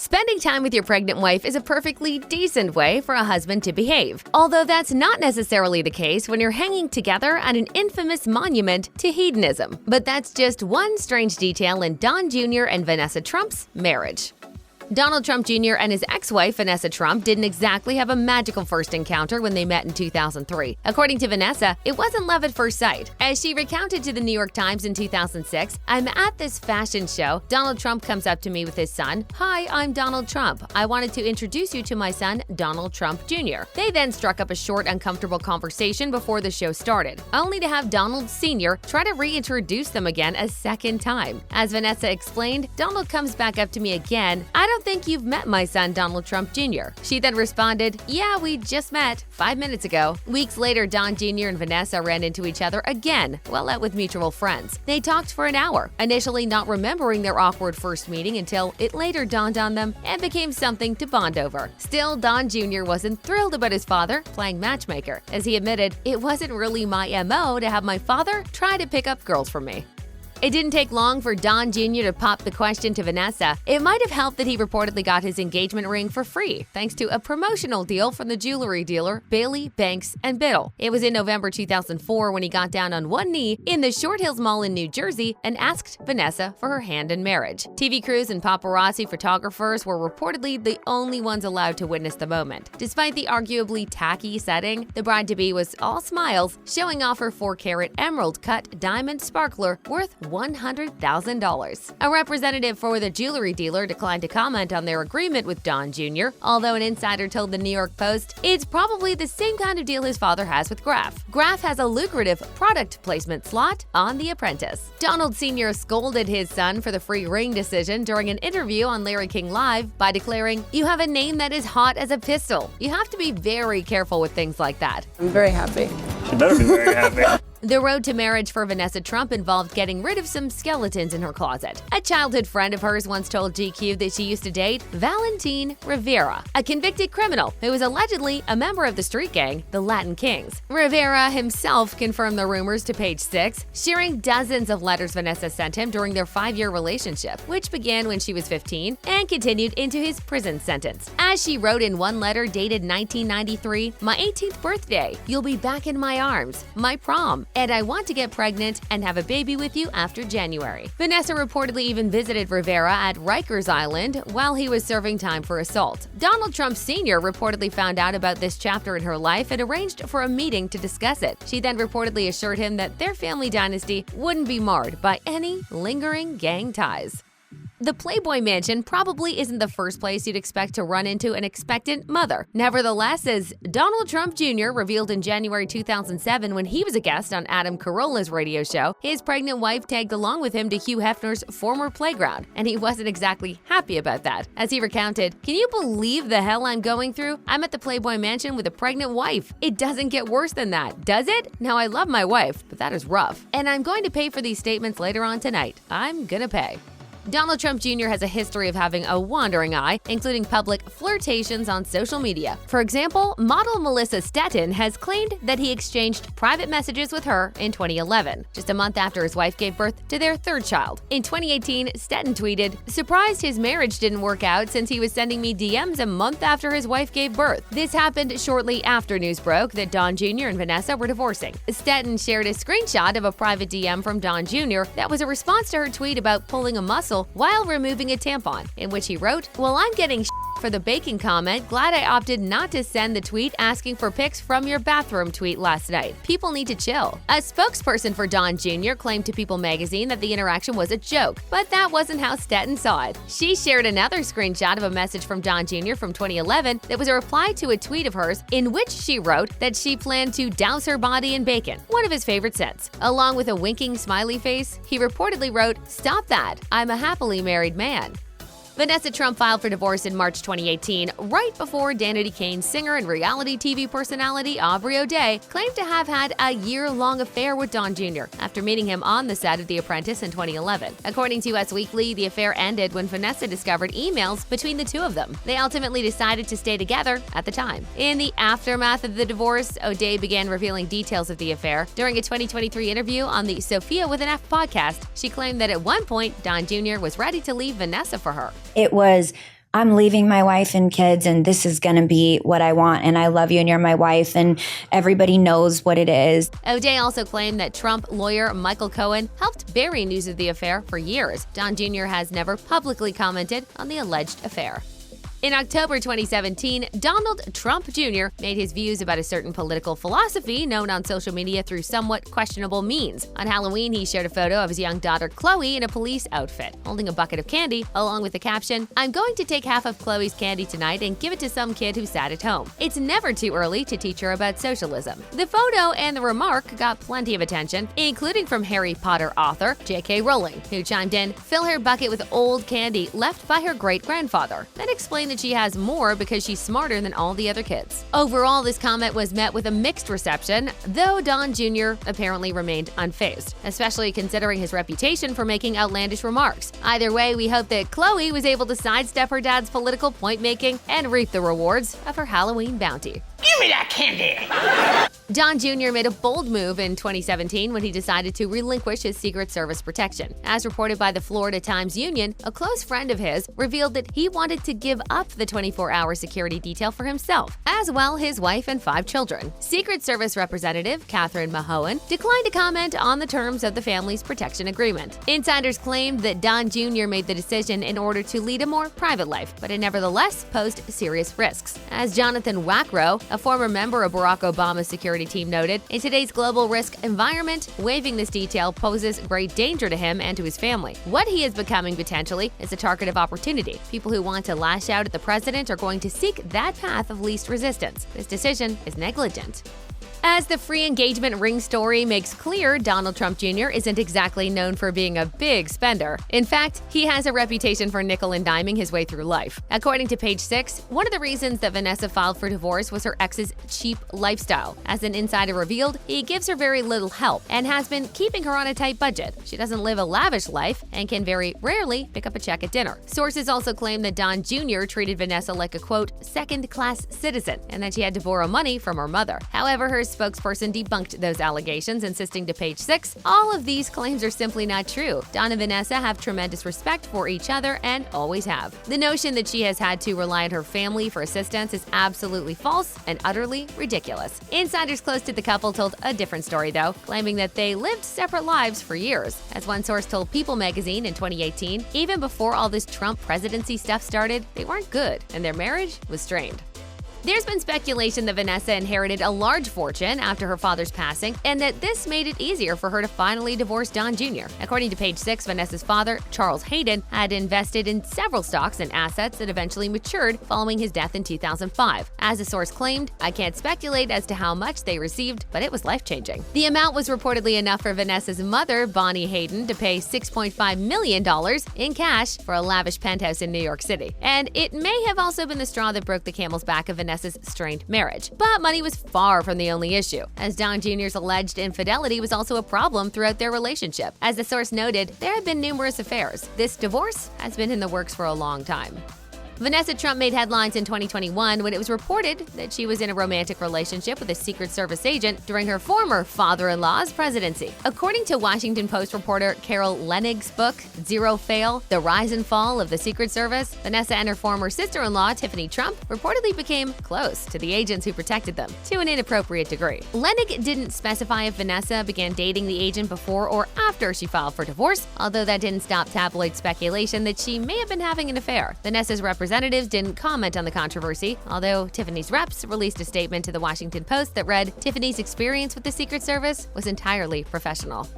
Spending time with your pregnant wife is a perfectly decent way for a husband to behave. Although that's not necessarily the case when you're hanging together at an infamous monument to hedonism. But that's just one strange detail in Don Jr. and Vanessa Trump's marriage. Donald Trump Jr. and his ex-wife, Vanessa Trump, didn't exactly have a magical first encounter when they met in 2003. According to Vanessa, it wasn't love at first sight. As she recounted to the New York Times in 2006, "I'm at this fashion show. Donald Trump comes up to me with his son. 'Hi, I'm Donald Trump. I wanted to introduce you to my son, Donald Trump Jr.' They then struck up a short, uncomfortable conversation before the show started, only to have Donald Sr. try to reintroduce them again a second time. As Vanessa explained, Donald comes back up to me again. 'I don't think you've met my son, Donald Trump Jr.' She then responded, 'Yeah, we just met 5 minutes ago.' Weeks later, Don Jr. and Vanessa ran into each other again while out with mutual friends. They talked for an hour, initially not remembering their awkward first meeting until it later dawned on them and became something to bond over. Still, Don Jr. wasn't thrilled about his father playing matchmaker, as he admitted, 'It wasn't really my MO to have my father try to pick up girls for me.' It didn't take long for Don Jr. to pop the question to Vanessa. It might have helped that he reportedly got his engagement ring for free, thanks to a promotional deal from the jewelry dealer Bailey, Banks & Biddle. It was in November 2004 when he got down on one knee in the Short Hills Mall in New Jersey and asked Vanessa for her hand in marriage. TV crews and paparazzi photographers were reportedly the only ones allowed to witness the moment. Despite the arguably tacky setting, the bride-to-be was all smiles, showing off her 4-carat emerald-cut diamond sparkler worth $100,000. A representative for the jewelry dealer declined to comment on their agreement with Don Jr., although an insider told the New York Post, "It's probably the same kind of deal his father has with Graf. Graf has a lucrative product placement slot on The Apprentice." Donald Sr. scolded his son for the free ring decision during an interview on Larry King Live by declaring, "You have a name that is hot as a pistol. You have to be very careful with things like that." I'm very happy. She better be very happy. The road to marriage for Vanessa Trump involved getting rid of some skeletons in her closet. A childhood friend of hers once told GQ that she used to date Valentin Rivera, a convicted criminal who was allegedly a member of the street gang, the Latin Kings. Rivera himself confirmed the rumors to Page 6, sharing dozens of letters Vanessa sent him during their 5-year relationship, which began when she was 15 and continued into his prison sentence. As she wrote in one letter dated 1993, "My 18th birthday, you'll be back in my arms, my prom, and I want to get pregnant and have a baby with you after January." Vanessa reportedly even visited Rivera at Rikers Island while he was serving time for assault. Donald Trump Sr. reportedly found out about this chapter in her life and arranged for a meeting to discuss it. She then reportedly assured him that their family dynasty wouldn't be marred by any lingering gang ties. The Playboy mansion probably isn't the first place you'd expect to run into an expectant mother. Nevertheless, as Donald Trump Jr. revealed in January 2007 when he was a guest on Adam Carolla's radio show, his pregnant wife tagged along with him to Hugh Hefner's former playground, and he wasn't exactly happy about that. As he recounted, "Can you believe the hell I'm going through? I'm at the Playboy mansion with a pregnant wife. It doesn't get worse than that, does it? Now, I love my wife, but that is rough. And I'm going to pay for these statements later on tonight. I'm gonna pay." Donald Trump Jr. has a history of having a wandering eye, including public flirtations on social media. For example, model Melissa Stettin has claimed that he exchanged private messages with her in 2011, just a month after his wife gave birth to their third child. In 2018, Stettin tweeted, "Surprised his marriage didn't work out since he was sending me DMs a month after his wife gave birth." This happened shortly after news broke that Don Jr. and Vanessa were divorcing. Stettin shared a screenshot of a private DM from Don Jr. that was a response to her tweet about pulling a muscle while removing a tampon, in which he wrote, "Well, I'm getting for the baking comment. Glad I opted not to send the tweet asking for pics from your bathroom tweet last night. People need to chill." A spokesperson for Don Jr. claimed to People magazine that the interaction was a joke, but that wasn't how Stettin saw it. She shared another screenshot of a message from Don Jr. from 2011 that was a reply to a tweet of hers in which she wrote that she planned to douse her body in bacon, one of his favorite scents. Along with a winking smiley face, he reportedly wrote, "Stop that. I'm a happily married man." Vanessa Trump filed for divorce in March 2018, right before Danity Kane's singer and reality TV personality Aubrey O'Day claimed to have had a year-long affair with Don Jr. after meeting him on the set of The Apprentice in 2011. According to Us Weekly, the affair ended when Vanessa discovered emails between the two of them. They ultimately decided to stay together at the time. In the aftermath of the divorce, O'Day began revealing details of the affair. During a 2023 interview on the Sophia with an F podcast, she claimed that at one point, Don Jr. was ready to leave Vanessa for her. It was I'm leaving my wife and kids, and this is going to be what I want. And I love you, and you're my wife, and everybody knows what it is. O'Day also claimed that Trump lawyer Michael Cohen helped bury news of the affair for years. Don Jr. has never publicly commented on the alleged affair. In October 2017, Donald Trump Jr. made his views about a certain political philosophy known on social media through somewhat questionable means. On Halloween, he shared a photo of his young daughter Chloe in a police outfit, holding a bucket of candy, along with the caption, "I'm going to take half of Chloe's candy tonight and give it to some kid who sat at home. It's never too early to teach her about socialism." The photo and the remark got plenty of attention, including from Harry Potter author J.K. Rowling, who chimed in, "Fill her bucket with old candy left by her great-grandfather," then explained that she has more because she's smarter than all the other kids. Overall, this comment was met with a mixed reception, though Don Jr. apparently remained unfazed, especially considering his reputation for making outlandish remarks. Either way, we hope that Chloe was able to sidestep her dad's political point-making and reap the rewards of her Halloween bounty. Give me that candy! Don Jr. made a bold move in 2017 when he decided to relinquish his Secret Service protection. As reported by the Florida Times-Union, a close friend of his revealed that he wanted to give up the 24-hour security detail for himself, as well his wife and 5 children. Secret Service Representative Catherine Mahoan declined to comment on the terms of the family's protection agreement. Insiders claimed that Don Jr. made the decision in order to lead a more private life, but it nevertheless posed serious risks. As Jonathan Wackrow, a former member of Barack Obama's security team, noted, "In today's global risk environment, waiving this detail poses great danger to him and to his family. What he is becoming potentially is a target of opportunity. People who want to lash out at the president are going to seek that path of least resistance. This decision is negligent." As the free engagement ring story makes clear, Donald Trump Jr. isn't exactly known for being a big spender. In fact, he has a reputation for nickel and diming his way through life. According to Page 6, one of the reasons that Vanessa filed for divorce was her ex's cheap lifestyle. As an insider revealed, he gives her very little help and has been keeping her on a tight budget. She doesn't live a lavish life and can very rarely pick up a check at dinner. Sources also claim that Don Jr. treated Vanessa like a, quote, second-class citizen and that she had to borrow money from her mother. However, her spokesperson debunked those allegations, insisting to Page 6, all of these claims are simply not true. Don and Vanessa have tremendous respect for each other and always have. The notion that she has had to rely on her family for assistance is absolutely false and utterly ridiculous. Insiders close to the couple told a different story, though, claiming that they lived separate lives for years. As one source told People magazine in 2018, even before all this Trump presidency stuff started, they weren't good and their marriage was strained. There's been speculation that Vanessa inherited a large fortune after her father's passing, and that this made it easier for her to finally divorce Don Jr. According to Page 6, Vanessa's father, Charles Hayden, had invested in several stocks and assets that eventually matured following his death in 2005. As a source claimed, "I can't speculate as to how much they received, but it was life-changing." The amount was reportedly enough for Vanessa's mother, Bonnie Hayden, to pay $6.5 million in cash for a lavish penthouse in New York City. And it may have also been the straw that broke the camel's back of Vanessa's strained marriage. But money was far from the only issue, as Don Jr.'s alleged infidelity was also a problem throughout their relationship. As the source noted, there have been numerous affairs. This divorce has been in the works for a long time. Vanessa Trump made headlines in 2021 when it was reported that she was in a romantic relationship with a Secret Service agent during her former father-in-law's presidency. According to Washington Post reporter Carol Lenig's book, Zero Fail: The Rise and Fall of the Secret Service, Vanessa and her former sister-in-law, Tiffany Trump, reportedly became close to the agents who protected them, to an inappropriate degree. Lenig didn't specify if Vanessa began dating the agent before or after she filed for divorce, although that didn't stop tabloid speculation that she may have been having an affair. Vanessa's representatives didn't comment on the controversy, although Tiffany's reps released a statement to the Washington Post that read, "Tiffany's experience with the Secret Service was entirely professional."